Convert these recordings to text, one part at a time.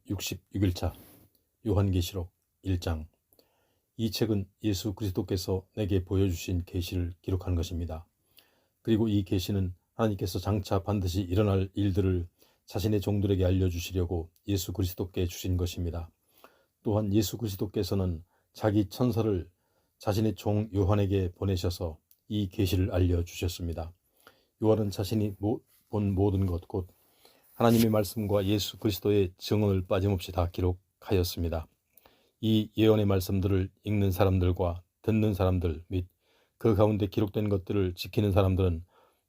66일차 요한계시록 1장. 이 책은 예수 그리스도께서 내게 보여주신 계시를 기록한 것입니다. 그리고 이 계시는 하나님께서 장차 반드시 일어날 일들을 자신의 종들에게 알려주시려고 예수 그리스도께 주신 것입니다. 또한 예수 그리스도께서는 자기 천사를 자신의 종 요한에게 보내셔서 이 계시를 알려주셨습니다. 요한은 자신이 본 모든 것, 곧 하나님의 말씀과 예수 그리스도의 증언을 빠짐없이 다 기록하였습니다. 이 예언의 말씀들을 읽는 사람들과 듣는 사람들 및 그 가운데 기록된 것들을 지키는 사람들은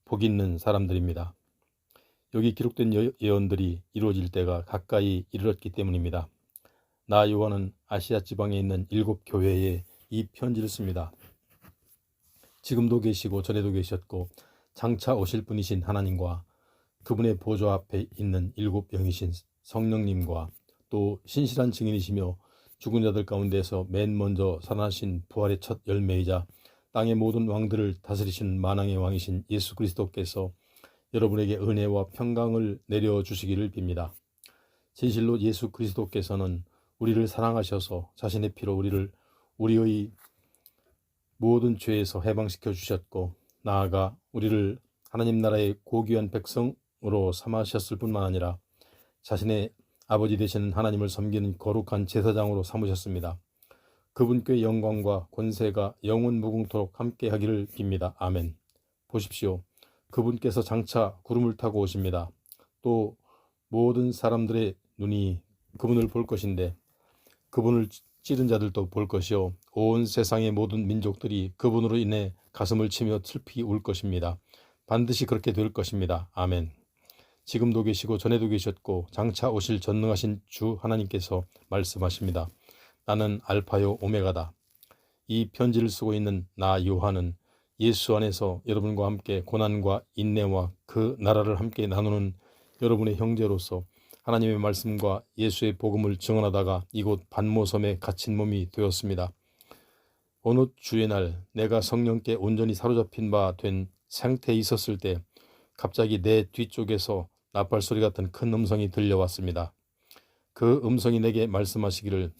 복 있는 사람들입니다. 여기 기록된 예언들이 이루어질 때가 가까이 이르렀기 때문입니다. 나 요한은 아시아 지방에 있는 7 교회에 이 편지를 씁니다. 지금도 계시고 전에도 계셨고 장차 오실 분이신 하나님과 그분의 보좌 앞에 있는 7 영이신 성령님과 또 신실한 증인이시며 죽은 자들 가운데서 맨 먼저 살아나신 부활의 첫 열매이자 땅의 모든 왕들을 다스리시는 만왕의 왕이신 예수 그리스도께서 여러분에게 은혜와 평강을 내려주시기를 빕니다. 진실로 예수 그리스도께서는 우리를 사랑하셔서 자신의 피로 우리의 모든 죄에서 해방시켜 주셨고, 나아가 우리를 하나님 나라의 고귀한 백성으로 삼으셨을 뿐만 아니라 자신의 아버지 되시는 하나님을 섬기는 거룩한 제사장으로 삼으셨습니다. 그분께 영광과 권세가 영원 무궁토록 함께 하기를 빕니다. 아멘. 보십시오. 그분께서 장차 구름을 타고 오십니다. 또 모든 사람들의 눈이 그분을 볼 것인데 그분을 찌른 자들도 볼 것이요 온 세상의 모든 민족들이 그분으로 인해 가슴을 치며 슬피 울 것입니다. 반드시 그렇게 될 것입니다. 아멘. 지금도 계시고 전에도 계셨고 장차 오실 전능하신 주 하나님께서 말씀하십니다. 나는 알파요 오메가다. 이 편지를 쓰고 있는 나 요한은 예수 안에서 여러분과 함께 고난과 인내와 그 나라를 함께 나누는 여러분의 형제로서 하나님의 말씀과 예수의 복음을 증언하다가 이곳 반모섬에 갇힌 몸이 되었습니다. 어느 주의 날 내가 성령께 온전히 사로잡힌 바 된 상태에 있었을 때 갑자기 내 뒤쪽에서 나팔소리 같은 큰 음성이 들려왔습니다. 그 음성이 내게 말씀하시기를,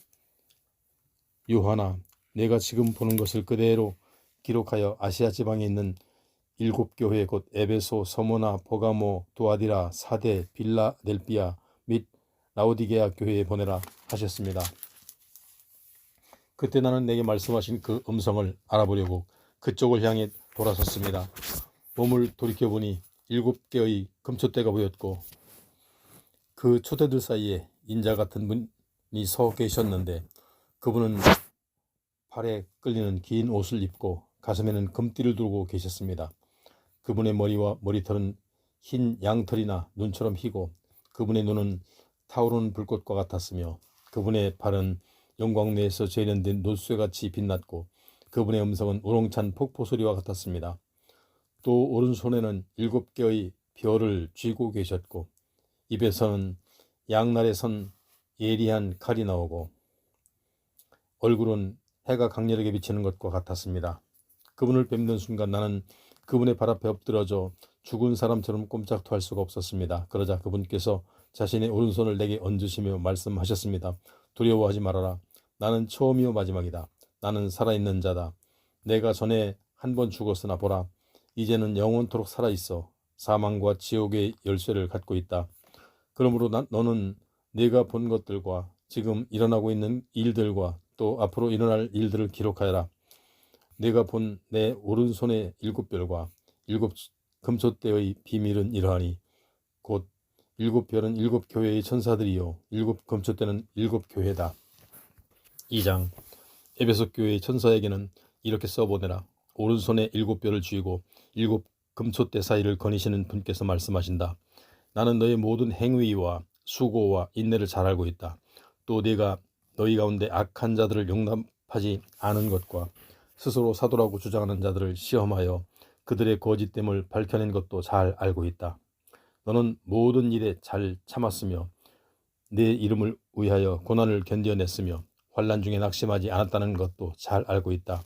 요한아, 내가 지금 보는 것을 그대로 기록하여 아시아 지방에 있는 7 교회 곧 에베소, 서모나, 보가모, 두아디라, 사데, 빌라델비아 및 라오디게아 교회에 보내라 하셨습니다. 그때 나는 내게 말씀하신 그 음성을 알아보려고 그쪽을 향해 돌아섰습니다. 몸을 돌이켜보니 7개의 금초대가 보였고 그 초대들 사이에 인자 같은 분이 서 계셨는데 그분은 팔에 끌리는 긴 옷을 입고 가슴에는 금띠를 두르고 계셨습니다. 그분의 머리와 머리털은 흰 양털이나 눈처럼 희고 그분의 눈은 타오르는 불꽃과 같았으며 그분의 발은 영광 내에서 재련된 노쇠같이 빛났고 그분의 음성은 우렁찬 폭포 소리와 같았습니다. 또 오른손에는 7개의 별을 쥐고 계셨고 입에서는 양날에 선 예리한 칼이 나오고 얼굴은 해가 강렬하게 비치는 것과 같았습니다. 그분을 뵙는 순간 나는 그분의 발 앞에 엎드러져 죽은 사람처럼 꼼짝도 할 수가 없었습니다. 그러자 그분께서 자신의 오른손을 내게 얹으시며 말씀하셨습니다. 두려워하지 말아라. 나는 처음이요 마지막이다. 나는 살아있는 자다. 내가 전에 한 번 죽었으나 보라, 이제는 영원토록 살아있어 사망과 지옥의 열쇠를 갖고 있다. 그러므로 너는 내가 본 것들과 지금 일어나고 있는 일들과 또 앞으로 일어날 일들을 기록하여라. 내가 본 내 오른손의 7별과 7 금초대의 비밀은 이러하니 곧 7별은 7 교회의 천사들이요 7 금초대는 7 교회다. 2장. 에베소 교회의 천사에게는 이렇게 써보내라. 오른손에 7별을 쥐고 7 금초대 사이를 거니시는 분께서 말씀하신다. 나는 너의 모든 행위와 수고와 인내를 잘 알고 있다. 또 네가 너희 가운데 악한 자들을 용납하지 않은 것과 스스로 사도라고 주장하는 자들을 시험하여 그들의 거짓됨을 밝혀낸 것도 잘 알고 있다. 너는 모든 일에 잘 참았으며 내 이름을 위하여 고난을 견뎌냈으며 환난 중에 낙심하지 않았다는 것도 잘 알고 있다.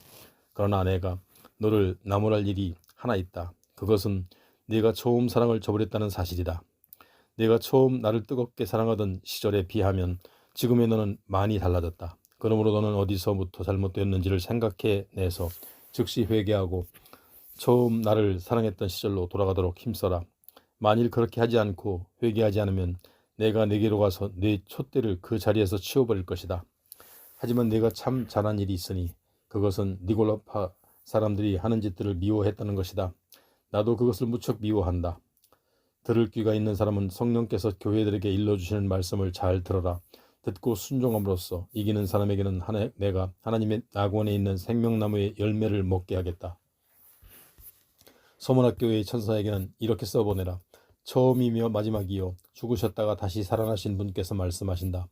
그러나 내가 너를 나무랄 일이 하나 있다. 그것은 네가 처음 사랑을 저버렸다는 사실이다. 내가 처음 나를 뜨겁게 사랑하던 시절에 비하면 지금의 너는 많이 달라졌다. 그러므로 너는 어디서부터 잘못되었는지를 생각해내서 즉시 회개하고 처음 나를 사랑했던 시절로 돌아가도록 힘써라. 만일 그렇게 하지 않고 회개하지 않으면 내가 네게로 가서 네 촛대를 그 자리에서 치워버릴 것이다. 하지만 내가 참 잘한 일이 있으니 그것은 니골라파 사람들이 하는 짓들을 미워했다는 것이다. 나도 그것을 무척 미워한다. 들을 귀가 있는 사람은 성령께서 교회들에게 일러주시는 말씀을 잘 들어라. 듣고 순종함으로써 이기는 사람에게는 내가 하나님의 낙원에 있는 생명나무의 열매를 먹게 하겠다. 서문학교의 천사에게는 이렇게 써보내라. 처음이며 마지막이요 죽으셨다가 다시 살아나신 분께서 말씀하신다.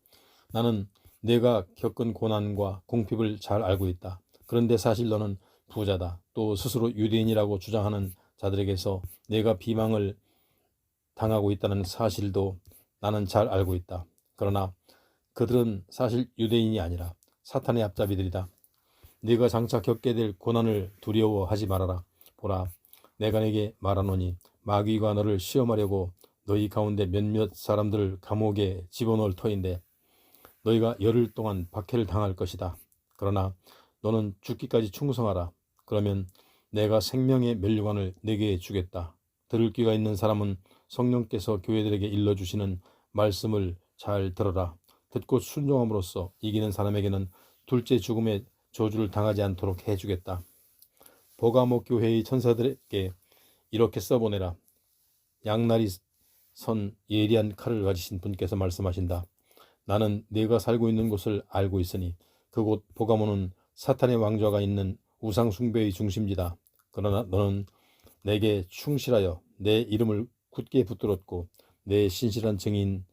나는 내가 겪은 고난과 궁핍을 잘 알고 있다. 그런데 사실 너는 부자다. 또 스스로 유대인이라고 주장하는 자들에게서 내가 비방을 당하고 있다는 사실도 나는 잘 알고 있다. 그러나 그들은 사실 유대인이 아니라 사탄의 앞잡이들이다. 네가 장차 겪게 될 고난을 두려워하지 말아라. 보라, 내가 네게 말하노니 마귀가 너를 시험하려고 너희 가운데 몇몇 사람들을 감옥에 집어넣을 터인데 너희가 열흘 동안 박해를 당할 것이다. 그러나 너는 죽기까지 충성하라. 그러면 내가 생명의 면류관을 네게 주겠다. 들을 귀가 있는 사람은 성령께서 교회들에게 일러주시는 말씀을 잘 들어라. 듣고 순종함으로써 이기는 사람에게는 둘째 죽음의 저주를 당하지 않도록 해주겠다. 버가모 교회의 천사들에게 이렇게 써보내라. 양날이 선 예리한 칼을 가지신 분께서 말씀하신다. 나는 네가 살고 있는 곳을 알고 있으니 그곳 버가모는 사탄의 왕좌가 있는 우상 숭배의 중심지다. 그러나 너는 내게 충실하여 내 이름을 굳게 붙들었고 내 신실한 증인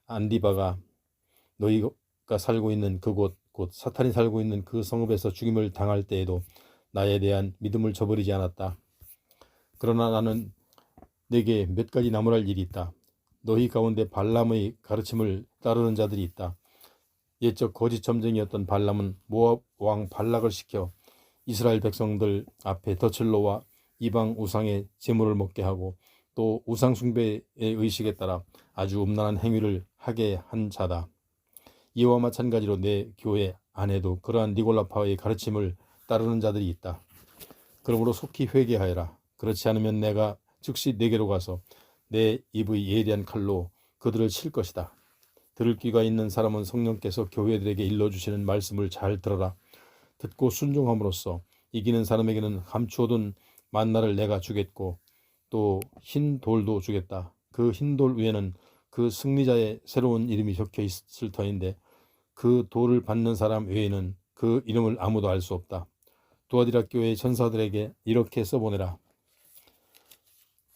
안디바가 너희가 살고 있는 그곳 곧 사탄이 살고 있는 그 성읍에서 죽임을 당할 때에도 나에 대한 믿음을 저버리지 않았다. 그러나 나는 내게 몇 가지 나무랄 일이 있다. 너희 가운데 발람의 가르침을 따르는 자들이 있다. 옛적 거짓 점쟁이였던 발람은 모압 왕 발락을 시켜 이스라엘 백성들 앞에 덫을 놓아 이방 우상의 제물을 먹게 하고 또 우상 숭배의 의식에 따라 아주 음란한 행위를 하게 한 자다. 이와 마찬가지로 내 교회 안에도 그러한 니골라파의 가르침을 따르는 자들이 있다. 그러므로 속히 회개하여라. 그렇지 않으면 내가 즉시 네게로 가서 내 입의 예리한 칼로 그들을 칠 것이다. 들을 귀가 있는 사람은 성령께서 교회들에게 일러주시는 말씀을 잘 들어라. 듣고 순종함으로써 이기는 사람에게는 감추어둔 만나를 내가 주겠고 또 흰 돌도 주겠다. 그 흰 돌 위에는 그 승리자의 새로운 이름이 적혀 있을 터인데 그 돌을 받는 사람 외에는 그 이름을 아무도 알 수 없다. 두아디라 교회의 천사들에게 이렇게 써보내라.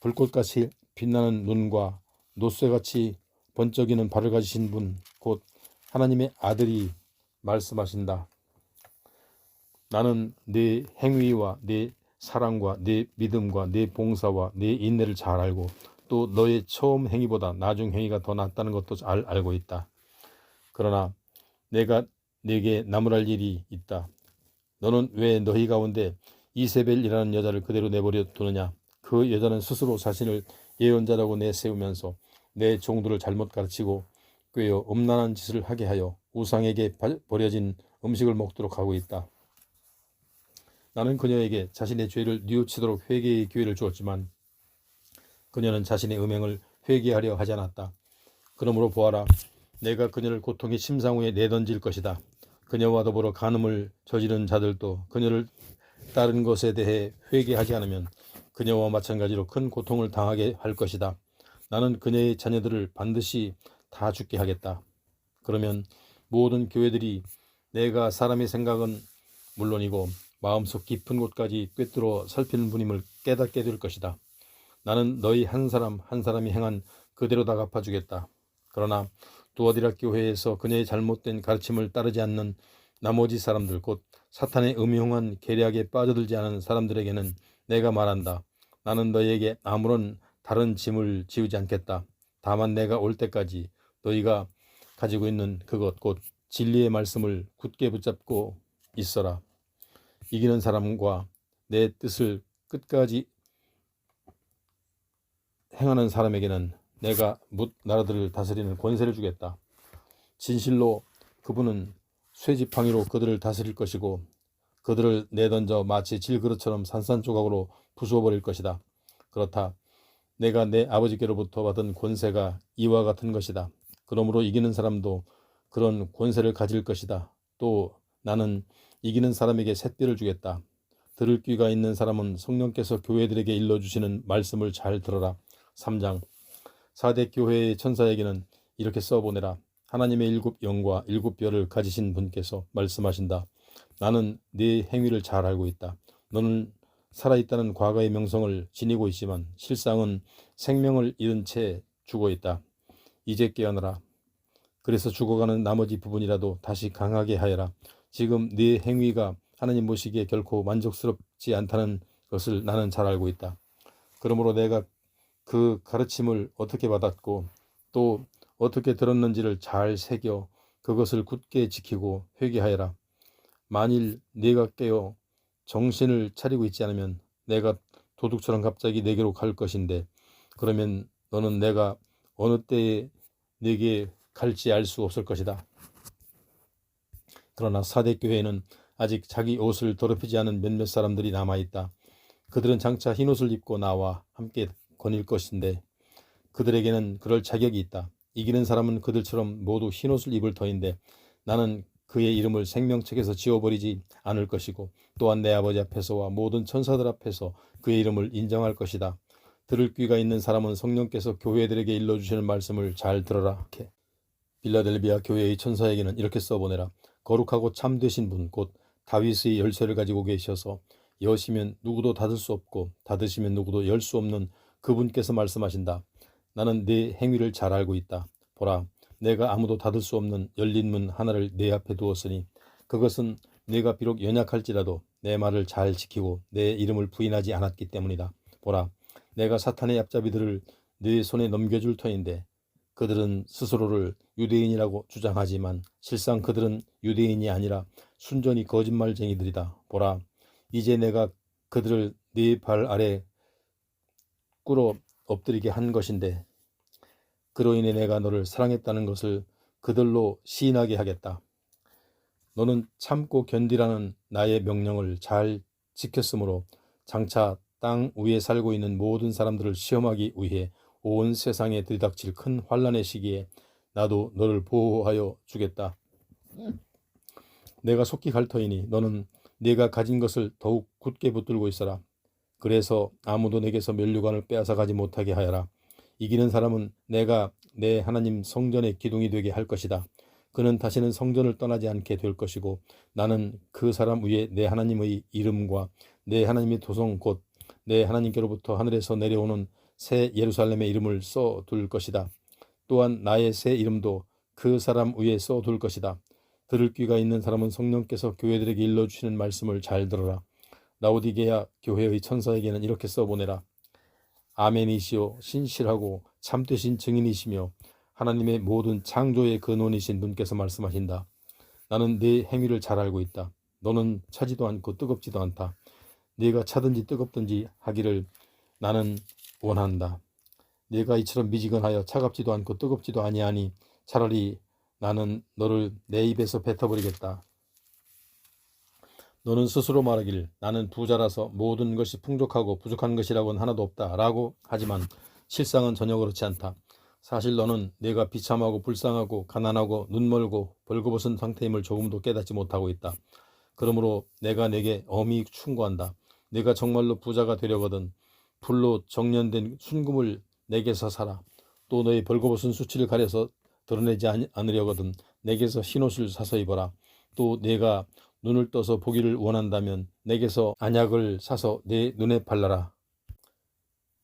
불꽃같이 빛나는 눈과 노쇠같이 번쩍이는 발을 가지신 분, 곧 하나님의 아들이 말씀하신다. 나는 네 행위와 네 사랑과 네 믿음과 네 봉사와 네 인내를 잘 알고 또 너의 처음 행위보다 나중 행위가 더 낫다는 것도 잘 알고 있다. 그러나 내가 네게 나무랄 일이 있다. 너는 왜 너희 가운데 이세벨이라는 여자를 그대로 내버려 두느냐? 그 여자는 스스로 자신을 예언자라고 내세우면서 내 종들을 잘못 가르치고 꾀어 음란한 짓을 하게 하여 우상에게 버려진 음식을 먹도록 하고 있다. 나는 그녀에게 자신의 죄를 뉘우치도록 회개의 기회를 주었지만 그녀는 자신의 음행을 회개하려 하지 않았다. 그러므로 보아라, 내가 그녀를 고통의 침상 위에 내던질 것이다. 그녀와 더불어 간음을 저지른 자들도 그녀를 따른 것에 대해 회개하지 않으면 그녀와 마찬가지로 큰 고통을 당하게 할 것이다. 나는 그녀의 자녀들을 반드시 다 죽게 하겠다. 그러면 모든 교회들이 내가 사람의 생각은 물론이고 마음속 깊은 곳까지 꿰뚫어 살피는 분임을 깨닫게 될 것이다. 나는 너희 한 사람 한 사람이 행한 그대로 다 갚아주겠다. 그러나 두아디라 교회에서 그녀의 잘못된 가르침을 따르지 않는 나머지 사람들, 곧 사탄의 음흉한 계략에 빠져들지 않은 사람들에게는 내가 말한다. 나는 너희에게 아무런 다른 짐을 지우지 않겠다. 다만 내가 올 때까지 너희가 가지고 있는 그것, 곧 진리의 말씀을 굳게 붙잡고 있어라. 이기는 사람과 내 뜻을 끝까지 행하는 사람에게는 내가 뭇 나라들을 다스리는 권세를 주겠다. 진실로 그분은 쇠지팡이로 그들을 다스릴 것이고 그들을 내던져 마치 질그릇처럼 산산조각으로 부수어버릴 것이다. 그렇다. 내가 내 아버지께로부터 받은 권세가 이와 같은 것이다. 그러므로 이기는 사람도 그런 권세를 가질 것이다. 또 나는 이기는 사람에게 샛별을 주겠다. 들을 귀가 있는 사람은 성령께서 교회들에게 일러주시는 말씀을 잘 들어라. 3장 4대 교회의 천사에게는 이렇게 써보내라. 하나님의 7영과 7뼈를 가지신 분께서 말씀하신다. 나는 네 행위를 잘 알고 있다. 너는 살아있다는 과거의 명성을 지니고 있지만 실상은 생명을 잃은 채 죽어 있다. 이제 깨어나라. 그래서 죽어가는 나머지 부분이라도 다시 강하게 하여라. 지금 네 행위가 하나님 보시기에 결코 만족스럽지 않다는 것을 나는 잘 알고 있다. 그러므로 내가 그 가르침을 어떻게 받았고 또 어떻게 들었는지를 잘 새겨 그것을 굳게 지키고 회개하여라. 만일 네가 깨어 정신을 차리고 있지 않으면 내가 도둑처럼 갑자기 내게로 갈 것인데 그러면 너는 내가 어느 때에 네게 갈지 알 수 없을 것이다. 그러나 사대교회에는 아직 자기 옷을 더럽히지 않은 몇몇 사람들이 남아있다. 그들은 장차 흰옷을 입고 나와 함께 거닐 것인데 그들에게는 그럴 자격이 있다. 이기는 사람은 그들처럼 모두 흰옷을 입을 터인데 나는 그의 이름을 생명책에서 지워버리지 않을 것이고 또한 내 아버지 앞에서와 모든 천사들 앞에서 그의 이름을 인정할 것이다. 들을 귀가 있는 사람은 성령께서 교회들에게 일러주시는 말씀을 잘 들어라. 빌라델비아 교회의 천사에게는 이렇게 써보내라. 거룩하고 참되신 분 곧 다윗의 열쇠를 가지고 계셔서 여시면 누구도 닫을 수 없고 닫으시면 누구도 열 수 없는 그분께서 말씀하신다. 나는 네 행위를 잘 알고 있다. 보라, 내가 아무도 닫을 수 없는 열린 문 하나를 네 앞에 두었으니 그것은 네가 비록 연약할지라도 내 말을 잘 지키고 내 이름을 부인하지 않았기 때문이다. 보라, 내가 사탄의 얍잡이들을 네 손에 넘겨줄 터인데 그들은 스스로를 유대인이라고 주장하지만 실상 그들은 유대인이 아니라 순전히 거짓말쟁이들이다. 보라, 이제 내가 그들을 네 발 아래 꿇어 엎드리게 한 것인데 그로 인해 내가 너를 사랑했다는 것을 그들로 시인하게 하겠다. 너는 참고 견디라는 나의 명령을 잘 지켰으므로 장차 땅 위에 살고 있는 모든 사람들을 시험하기 위해 온 세상에 들이닥칠 큰 환난의 시기에 나도 너를 보호하여 주겠다. 내가 속히 갈 터이니 너는 네가 가진 것을 더욱 굳게 붙들고 있어라. 그래서 아무도 내게서 면류관을 빼앗아 가지 못하게 하여라. 이기는 사람은 내가 내 하나님 성전의 기둥이 되게 할 것이다. 그는 다시는 성전을 떠나지 않게 될 것이고 나는 그 사람 위에 내 하나님의 이름과 내 하나님의 도성 곧 내 하나님께로부터 하늘에서 내려오는 새 예루살렘의 이름을 써둘 것이다. 또한 나의 새 이름도 그 사람 위에 써둘 것이다. 들을 귀가 있는 사람은 성령께서 교회들에게 일러주시는 말씀을 잘 들어라. 라오디게아 교회의 천사에게는 이렇게 써보내라. 아멘이시오 신실하고 참되신 증인이시며 하나님의 모든 창조의 근원이신 분께서 말씀하신다. 나는 네 행위를 잘 알고 있다. 너는 차지도 않고 뜨겁지도 않다. 네가 차든지 뜨겁든지 하기를 나는 원한다. 네가 이처럼 미지근하여 차갑지도 않고 뜨겁지도 아니하니 차라리 나는 너를 내 입에서 뱉어버리겠다. 너는 스스로 말하길 나는 부자라서 모든 것이 풍족하고 부족한 것이라고는 하나도 없다 라고 하지만 실상은 전혀 그렇지 않다. 사실 너는 내가 비참하고 불쌍하고 가난하고 눈멀고 벌거벗은 상태임을 조금도 깨닫지 못하고 있다. 그러므로 내가 내게 엄히 충고한다. 네가 정말로 부자가 되려거든 불로 정련된 순금을 내게서 사라. 또 너의 벌거벗은 수치를 가려서 드러내지 않으려거든 내게서 흰옷을 사서 입어라. 또 내가 눈을 떠서 보기를 원한다면 내게서 안약을 사서 내 눈에 발라라.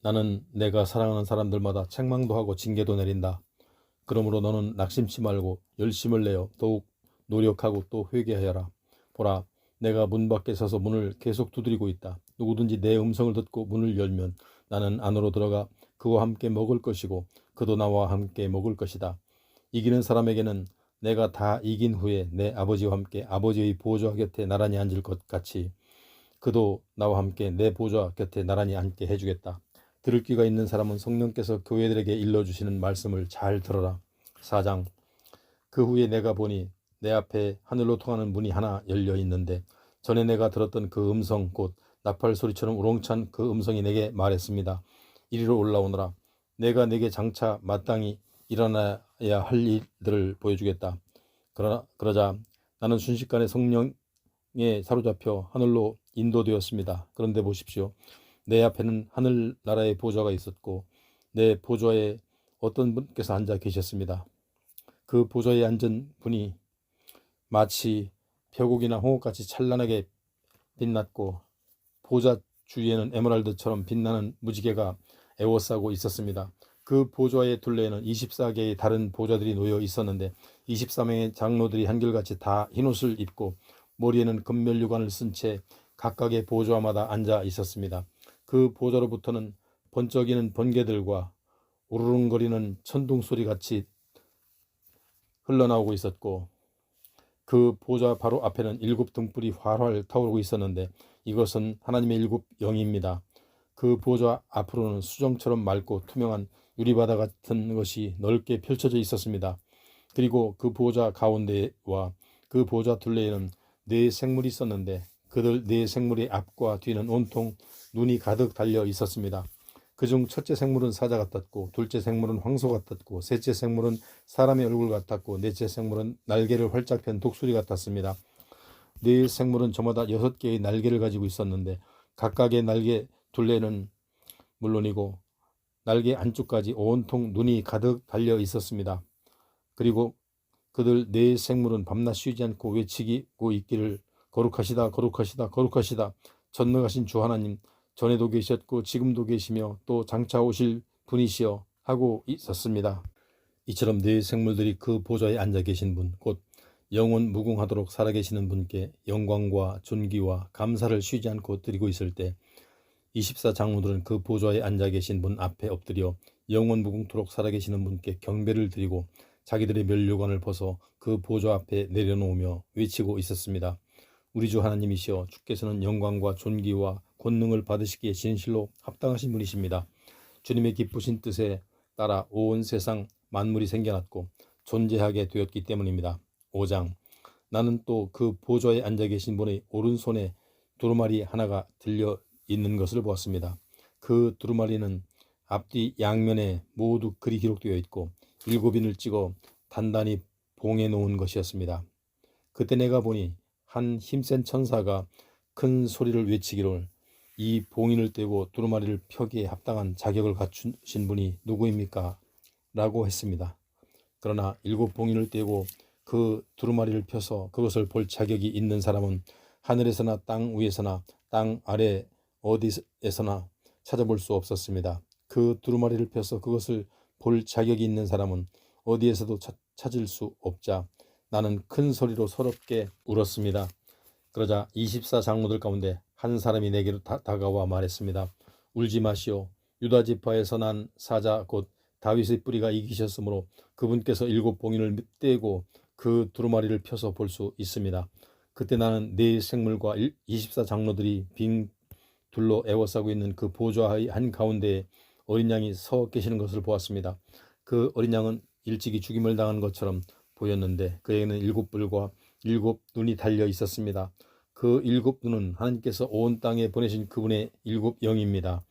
나는 내가 사랑하는 사람들마다 책망도 하고 징계도 내린다. 그러므로 너는 낙심치 말고 열심을 내어 더욱 노력하고 또 회개하여라. 보라, 내가 문 밖에 서서 문을 계속 두드리고 있다. 누구든지 내 음성을 듣고 문을 열면 나는 안으로 들어가 그와 함께 먹을 것이고 그도 나와 함께 먹을 것이다. 이기는 사람에게는 내가 다 이긴 후에 내 아버지와 함께 아버지의 보좌 곁에 나란히 앉을 것 같이 그도 나와 함께 내 보좌 곁에 나란히 앉게 해주겠다. 들을 귀가 있는 사람은 성령께서 교회들에게 일러주시는 말씀을 잘 들어라. 4장. 그 후에 내가 보니 내 앞에 하늘로 통하는 문이 하나 열려 있는데 전에 내가 들었던 그 음성 곧 나팔 소리처럼 우렁찬 그 음성이 내게 말했습니다. 이리로 올라오너라. 내가 내게 장차 마땅히 일어나야 할 일들을 보여주겠다. 그러자 나는 순식간에 성령에 사로잡혀 하늘로 인도되었습니다. 그런데 보십시오. 내 앞에는 하늘나라의 보좌가 있었고 내 보좌에 어떤 분께서 앉아 계셨습니다. 그 보좌에 앉은 분이 마치 벼곡이나 홍옥같이 찬란하게 빛났고 보좌 주위에는 에메랄드처럼 빛나는 무지개가 에워싸고 있었습니다. 그 보좌의 둘레에는 24개의 다른 보좌들이 놓여 있었는데 23명의 장로들이 한결같이 다 흰옷을 입고 머리에는 금면류관을 쓴 채 각각의 보좌마다 앉아 있었습니다. 그 보좌로부터는 번쩍이는 번개들과 우르릉거리는 천둥소리 같이 흘러나오고 있었고 그 보좌 바로 앞에는 7 등불이 활활 타오르고 있었는데 이것은 하나님의 7 영입니다. 그 보좌 앞으로는 수정처럼 맑고 투명한 유리바다 같은 것이 넓게 펼쳐져 있었습니다. 그리고 그 보좌 가운데와 그 보좌 둘레에는 4 생물이 있었는데 그들 4 생물의 앞과 뒤는 온통 눈이 가득 달려 있었습니다. 그중 첫째 생물은 사자 같았고 둘째 생물은 황소 같았고 셋째 생물은 사람의 얼굴 같았고 넷째 생물은 날개를 활짝 편 독수리 같았습니다. 4 생물은 저마다 6개의 날개를 가지고 있었는데 각각의 날개 둘레는 물론이고 날개 안쪽까지 온통 눈이 가득 달려 있었습니다. 그리고 그들 4 생물은 밤낮 쉬지 않고 외치고 있기를 거룩하시다 거룩하시다 거룩하시다 전능하신 주 하나님 전에도 계셨고 지금도 계시며 또 장차 오실 분이시여 하고 있었습니다. 이처럼 4 생물들이 그 보좌에 앉아 계신 분 곧 영원 무궁하도록 살아계시는 분께 영광과 존귀와 감사를 쉬지 않고 드리고 있을 때 24장로들은 그 보좌에 앉아 계신 분 앞에 엎드려 영원 무궁토록 살아계시는 분께 경배를 드리고 자기들의 면류관을 벗어 그 보좌 앞에 내려놓으며 외치고 있었습니다. 우리 주 하나님이시여 주께서는 영광과 존귀와 권능을 받으시기에 진실로 합당하신 분이십니다. 주님의 기쁘신 뜻에 따라 온 세상 만물이 생겨났고 존재하게 되었기 때문입니다. 5장. 나는 또 그 보좌에 앉아 계신 분의 오른손에 두루마리 하나가 들려 있는 것을 보았습니다. 그 두루마리는 앞뒤 양면에 모두 글이 기록되어 있고 7인을 찍어 단단히 봉해 놓은 것이었습니다. 그때 내가 보니 한 힘센 천사가 큰 소리를 외치기를 이 봉인을 떼고 두루마리를 펴기에 합당한 자격을 갖추신 분이 누구입니까? 라고 했습니다. 그러나 7 봉인을 떼고 그 두루마리를 펴서 그것을 볼 자격이 있는 사람은 하늘에서나 땅 위에서나 땅 아래 어디에서나 찾아볼 수 없었습니다. 그 두루마리를 펴서 그것을 볼 자격이 있는 사람은 어디에서도 찾을 수 없자 나는 큰 소리로 서럽게 울었습니다. 그러자 24장로들 가운데 한 사람이 내게로 다가와 말했습니다. 울지 마시오. 유다 지파에서 난 사자 곧 다윗의 뿌리가 이기셨으므로 그분께서 7 봉인을 떼고 그 두루마리를 펴서 볼 수 있습니다. 그때 나는 4 생물과 24장로들이 빙 둘러 에워싸고 있는 그 보좌의 한가운데에 어린 양이 서 계시는 것을 보았습니다. 그 어린 양은 일찍이 죽임을 당한 것처럼 보였는데 그에게는 7뿔과 7 눈이 달려 있었습니다. 그 7 눈은 하나님께서 온 땅에 보내신 그분의 7 영입니다.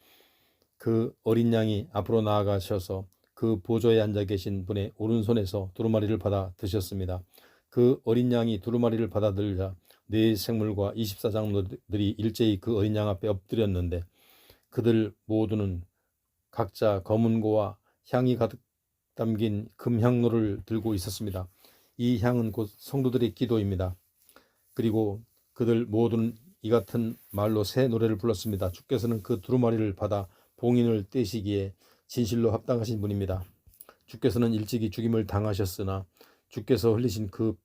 그 어린 양이 앞으로 나아가셔서 그 보좌에 앉아 계신 분의 오른손에서 두루마리를 받아 드셨습니다. 그 어린 양이 두루마리를 받아 들자 4 생물과 24장로들이 일제히 그 어린 양 앞에 엎드렸는데 그들 모두는 각자 검은고와 향이 가득 담긴 금향로를 들고 있었습니다. 이 향은 곧 성도들의 기도입니다. 그리고 그들 모두는 이 같은 말로 새 노래를 불렀습니다. 주께서는 그 두루마리를 받아 봉인을 떼시기에 진실로 합당하신 분입니다. 주께서는 일찍이 죽임을 당하셨으나 주께서 흘리신 그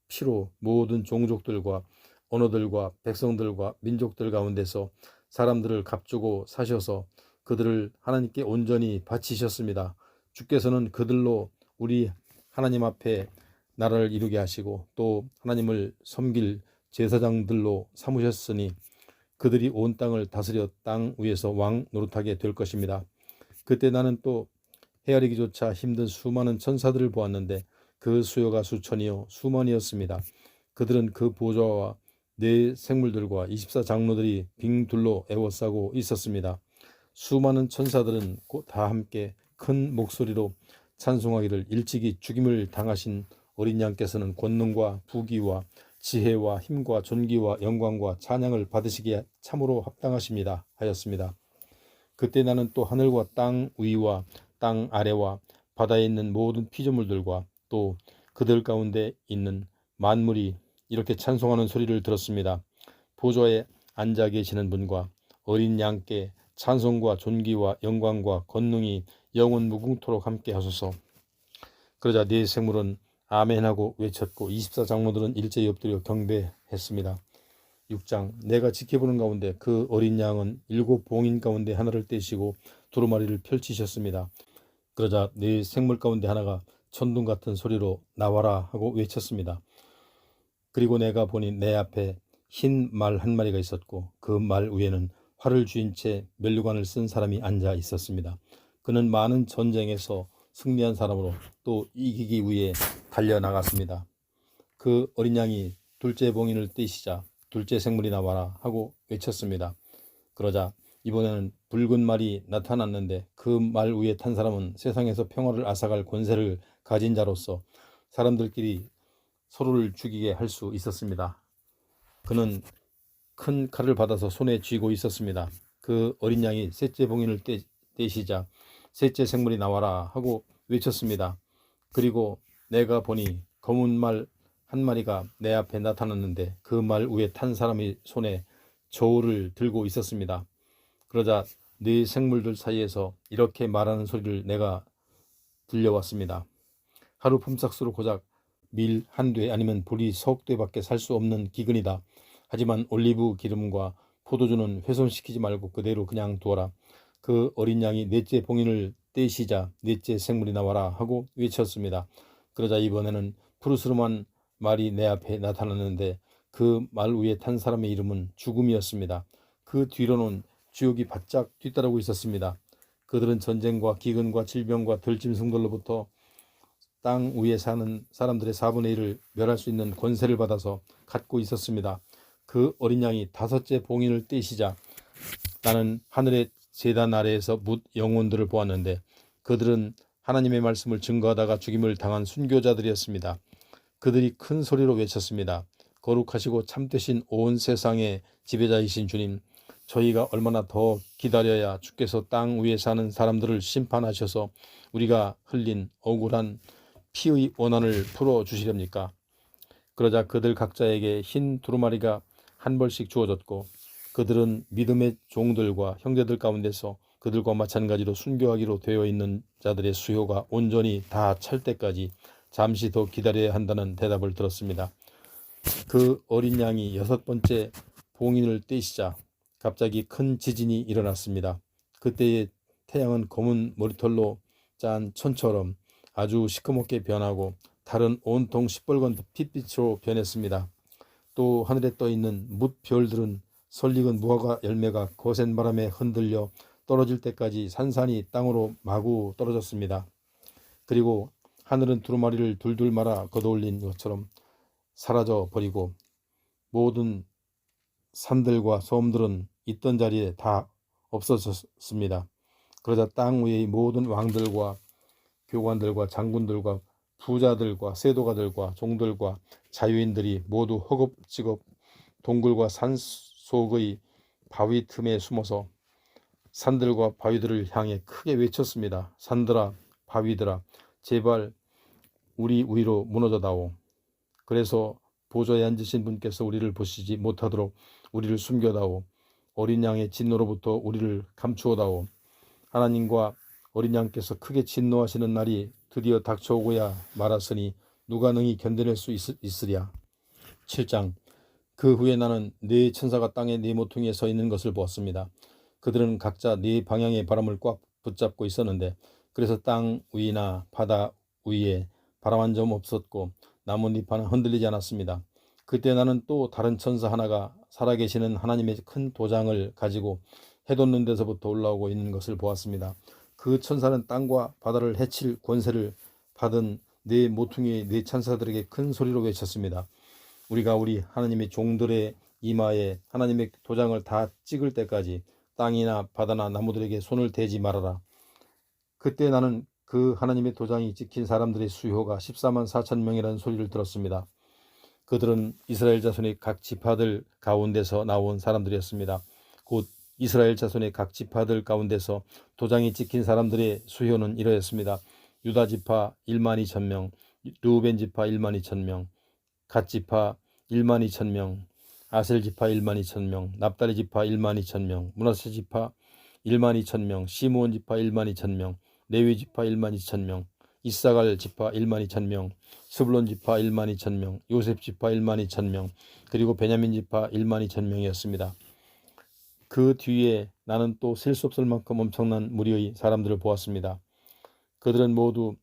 피로 모든 종족들과 언어들과 백성들과 민족들 가운데서 사람들을 값주고 사셔서 그들을 하나님께 온전히 바치셨습니다. 주께서는 그들로 우리 하나님 앞에 나라를 이루게 하시고 또 하나님을 섬길 제사장들로 삼으셨으니 그들이 온 땅을 다스려 땅 위에서 왕 노릇하게 될 것입니다. 그때 나는 또 헤아리기조차 힘든 수많은 천사들을 보았는데 그 수요가 수천이요 수만이었습니다. 그들은 그 보좌와 네 생물들과 24장로들이 빙둘로 에워싸고 있었습니다. 수많은 천사들은 곧 다 함께 큰 목소리로 찬송하기를, 일찍이 죽임을 당하신 어린 양께서는 권능과 부귀와 지혜와 힘과 존귀와 영광과 찬양을 받으시기에 참으로 합당하십니다 하였습니다. 그때 나는 또 하늘과 땅 위와 땅 아래와 바다에 있는 모든 피조물들과 또 그들 가운데 있는 만물이 이렇게 찬송하는 소리를 들었습니다. 보좌에 앉아 계시는 분과 어린 양께 찬송과 존귀와 영광과 권능이 영원 무궁토록 함께 하소서. 그러자 네 생물은 아멘하고 외쳤고 24장로들은 일제히 엎드려 경배했습니다. 6장. 내가 지켜보는 가운데 그 어린 양은 7 봉인 가운데 하나를 떼시고 두루마리를 펼치셨습니다. 그러자 네 생물 가운데 하나가 천둥 같은 소리로 나와라 하고 외쳤습니다. 그리고 내가 보니 내 앞에 흰 말 한 마리가 있었고 그 말 위에는 활을 쥐인 채 면류관을 쓴 사람이 앉아 있었습니다. 그는 많은 전쟁에서 승리한 사람으로 또 이기기 위해 달려나갔습니다. 그 어린 양이 둘째 봉인을 떼시자 둘째 생물이 나와라 하고 외쳤습니다. 그러자 이번에는 붉은 말이 나타났는데 그 말 위에 탄 사람은 세상에서 평화를 앗아갈 권세를 가진 자로서 사람들끼리 서로를 죽이게 할 수 있었습니다. 그는 큰 칼을 받아서 손에 쥐고 있었습니다. 그 어린 양이 셋째 봉인을 떼시자 셋째 생물이 나와라 하고 외쳤습니다. 그리고 내가 보니 검은 말 한 마리가 내 앞에 나타났는데 그 말 위에 탄 사람이 손에 저울을 들고 있었습니다. 그러자 네 생물들 사이에서 이렇게 말하는 소리를 내가 들려왔습니다. 하루 품삯으로 고작 밀 한 돼 아니면 보리 석 대밖에 살 수 없는 기근이다. 하지만 올리브 기름과 포도주는 훼손시키지 말고 그대로 그냥 두어라. 그 어린 양이 넷째 봉인을 떼시자 넷째 생물이 나와라 하고 외쳤습니다. 그러자 이번에는 푸르스름한 말이 내 앞에 나타났는데 그 말 위에 탄 사람의 이름은 죽음이었습니다. 그 뒤로는 지옥이 바짝 뒤따르고 있었습니다. 그들은 전쟁과 기근과 질병과 들짐승들로부터 땅 위에 사는 사람들의 4분의 1을 멸할 수 있는 권세를 받아서 갖고 있었습니다. 그 어린 양이 다섯째 봉인을 떼시자 나는 하늘의 제단 아래에서 뭇 영혼들을 보았는데 그들은 하나님의 말씀을 증거하다가 죽임을 당한 순교자들이었습니다. 그들이 큰 소리로 외쳤습니다. 거룩하시고 참되신 온 세상의 지배자이신 주님, 저희가 얼마나 더 기다려야 주께서 땅 위에 사는 사람들을 심판하셔서 우리가 흘린 억울한 피의 원한을 풀어주시렵니까? 그러자 그들 각자에게 흰 두루마리가 한 벌씩 주어졌고 그들은 믿음의 종들과 형제들 가운데서 그들과 마찬가지로 순교하기로 되어 있는 자들의 수요가 온전히 다 찰 때까지 잠시 더 기다려야 한다는 대답을 들었습니다. 그 어린 양이 6번째 봉인을 떼시자 갑자기 큰 지진이 일어났습니다. 그때의 태양은 검은 머리털로 짠 천처럼 아주 시커멓게 변하고 달은 온통 시뻘건 핏빛으로 변했습니다. 또 하늘에 떠있는 뭇별들은 설익은 무화과 열매가 거센 바람에 흔들려 떨어질 때까지 산산이 땅으로 마구 떨어졌습니다. 그리고 하늘은 두루마리를 둘둘 말아 걷어올린 것처럼 사라져 버리고 모든 산들과 섬들은 있던 자리에 다 없어졌습니다. 그러자 땅 위의 모든 왕들과 교관들과 장군들과 부자들과 세도가들과 종들과 자유인들이 모두 허겁지겁 동굴과 산속의 바위 틈에 숨어서 산들과 바위들을 향해 크게 외쳤습니다. 산들아 바위들아 제발 우리 위로 무너져다오. 그래서 보좌에 앉으신 분께서 우리를 보시지 못하도록 우리를 숨겨다오. 어린 양의 진노로부터 우리를 감추어다오. 하나님과 어린 양께서 크게 진노하시는 날이 드디어 닥쳐오고야 말았으니 누가 능히 견뎌낼 수 있으랴. 7장. 그 후에 나는 네 천사가 땅의 네 모퉁이에 서 있는 것을 보았습니다. 그들은 각자 네 방향의 바람을 꽉 붙잡고 있었는데 그래서 땅 위나 바다 위에 바람 한 점 없었고 나뭇잎 하나 흔들리지 않았습니다. 그때 나는 또 다른 천사 하나가 살아계시는 하나님의 큰 도장을 가지고 해돋는 데서부터 올라오고 있는 것을 보았습니다. 그 천사는 땅과 바다를 해칠 권세를 받은 네 모퉁이의 네 천사들에게 큰 소리로 외쳤습니다. 우리가 우리 하나님의 종들의 이마에 하나님의 도장을 다 찍을 때까지 땅이나 바다나 나무들에게 손을 대지 말아라. 그때 나는 그 하나님의 도장이 찍힌 사람들의 수효가 14만 4천 명이라는 소리를 들었습니다. 그들은 이스라엘 자손의 각 지파들 가운데서 나온 사람들이었습니다. 곧 이스라엘 자손의 각 지파들 가운데서 도장이 찍힌 사람들의 수효는 이러했습니다. 유다 지파 1만 2천 명, 르우벤 지파 1만 2천 명, 갓 지파 1만 2천 명, 아셀 지파 1만 2천 명, 납달리 지파 1만 2천 명, 므낫세 지파 1만 2천 명, 시므온 지파 1만 2천 명, 레위 지파 1만 2천 명, 이사갈 지파 1만 2천 명, 스불론 지파 1만 2천 명, 요셉 지파 1만 2천 명, 그리고 베냐민 지파 1만 2천 명이었습니다. 그 뒤에 나는 또 셀 수 없을 만큼 엄청난 무리의 사람들을 보았습니다. 그들은 모두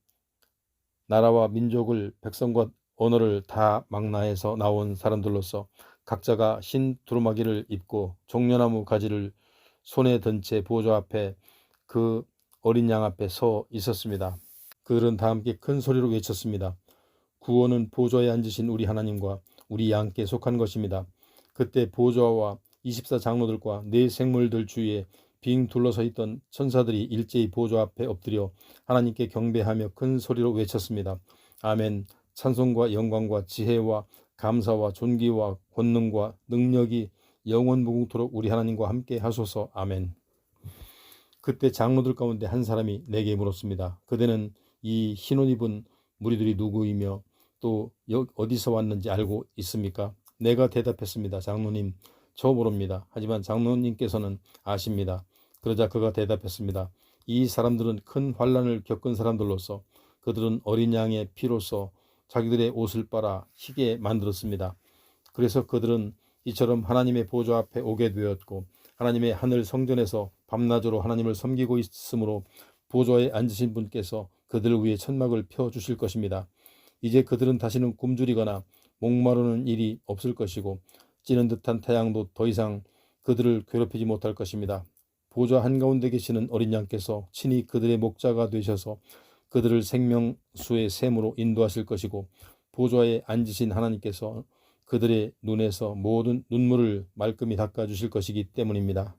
나라와 민족을 백성과 언어를 다 망라해서 나온 사람들로서 각자가 흰 두루마기를 입고 종려나무 가지를 손에 든 채 보좌 앞에 그 어린 양 앞에 서 있었습니다. 그들은 다 함께 큰 소리로 외쳤습니다. 구원은 보좌에 앉으신 우리 하나님과 우리 양께 속한 것입니다. 그때 보좌와 24장로들과 네 생물들 주위에 빙 둘러서 있던 천사들이 일제히 보좌 앞에 엎드려 하나님께 경배하며 큰 소리로 외쳤습니다. 아멘. 찬송과 영광과 지혜와 감사와 존귀와 권능과 능력이 영원무궁토록 우리 하나님과 함께 하소서. 아멘. 그때 장로들 가운데 한 사람이 내게 물었습니다. 그대는 이 흰옷 입은 무리들이 누구이며 또 어디서 왔는지 알고 있습니까? 내가 대답했습니다. 장로님, 저 모릅니다. 하지만 장로님께서는 아십니다. 그러자 그가 대답했습니다. 이 사람들은 큰 환난을 겪은 사람들로서 그들은 어린 양의 피로써 자기들의 옷을 빨아 희게 만들었습니다. 그래서 그들은 이처럼 하나님의 보좌 앞에 오게 되었고 하나님의 하늘 성전에서 밤낮으로 하나님을 섬기고 있으므로 보좌에 앉으신 분께서 그들을 위해 천막을 펴주실 것입니다. 이제 그들은 다시는 굶주리거나 목마르는 일이 없을 것이고 찌는 듯한 태양도 더 이상 그들을 괴롭히지 못할 것입니다. 보좌 한가운데 계시는 어린 양께서 친히 그들의 목자가 되셔서 그들을 생명수의 샘으로 인도하실 것이고 보좌에 앉으신 하나님께서 그들의 눈에서 모든 눈물을 말끔히 닦아주실 것이기 때문입니다.